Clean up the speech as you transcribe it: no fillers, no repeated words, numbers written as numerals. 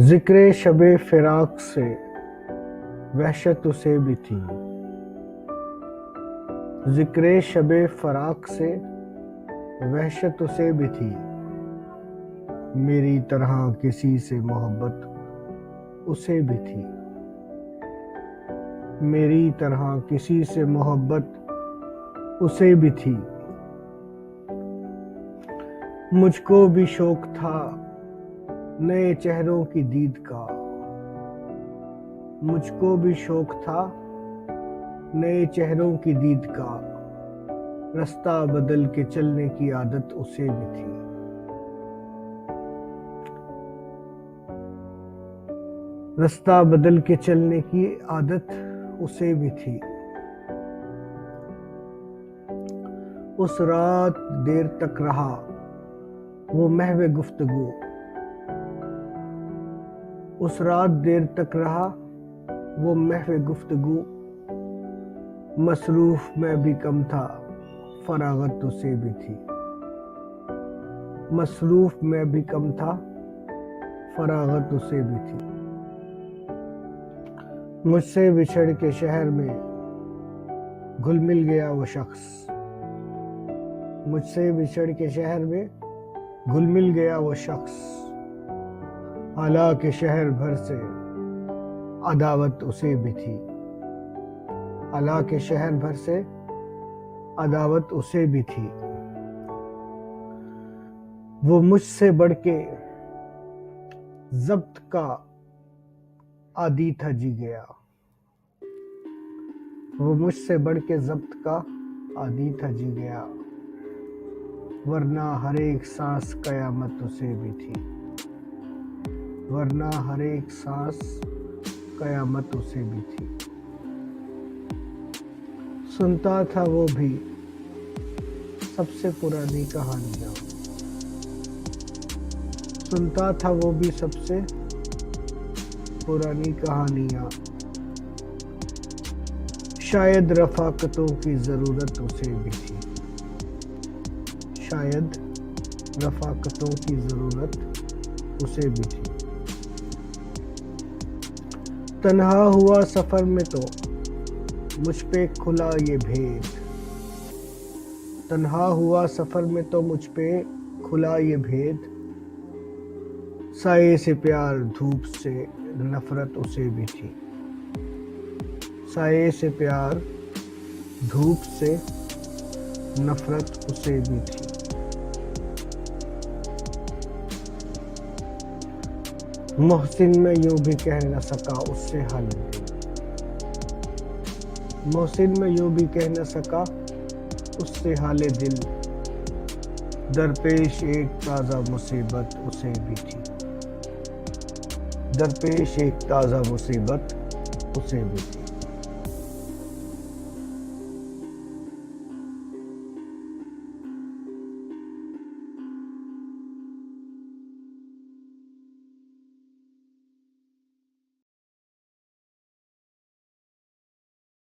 जिक्रे शबे फिराक से वहशत उसे भी थी। जिक्रे शबे फराक से वहशत उसे भी थी। मेरी तरह किसी से मोहब्बत उसे भी थी। मेरी तरह किसी से मोहब्बत उसे भी थी। मुझको भी शौक था नए चेहरों की दीद का। मुझको भी शौक था नए चेहरों की दीद का। रास्ता बदल के चलने की आदत उसे भी थी। रास्ता बदल के चलने की आदत उसे भी थी। उस रात देर तक रहा वो महवे गुफ्तगू। उस रात देर तक रहा वो महवे गुफ्तगू। मसरूफ में भी कम था फरागत उसे भी थी। मसरूफ में भी कम था फरागत उसे भी थी। मुझसे बिछड़ के शहर में घुल मिल गया वो शख्स। मुझसे बिछड़ के शहर में घुल मिल गया वो शख्स। हालांकि शहर भर से अदावत उसे भी थी। हालांकि शहर भर से अदावत उसे भी थी। वो मुझसे बढ़ के जब्त का आदी था जी गया। वो मुझसे बढ़ के जब्त का आदी था जी गया। वरना हर एक सांस कयामत उसे भी थी। वरना हर एक सांस कयामत उसे भी थी। सुनता था वो भी सबसे पुरानी कहानियां। सुनता था वो भी सबसे पुरानी कहानियां। शायद रफाकतों की जरूरत उसे भी थी। शायद रफाकतों की जरूरत उसे भी थी। तन्हा हुआ सफर में तो मुझ पे खुला ये भेद। तन्हा हुआ सफर में तो मुझ पे खुला ये भेद। साये से प्यार धूप से नफरत उसे भी थी। साये से प्यार धूप से नफरत उसे भी थी। मोहसिन में यूं भी कह न सका उससे हाल दिल। मोहसिन में यूं भी कह न सका उससे हाले दिल। दरपेश एक ताज़ा मुसीबत उसे भी थी। दरपेश एक ताज़ा मुसीबत उसे भी थी।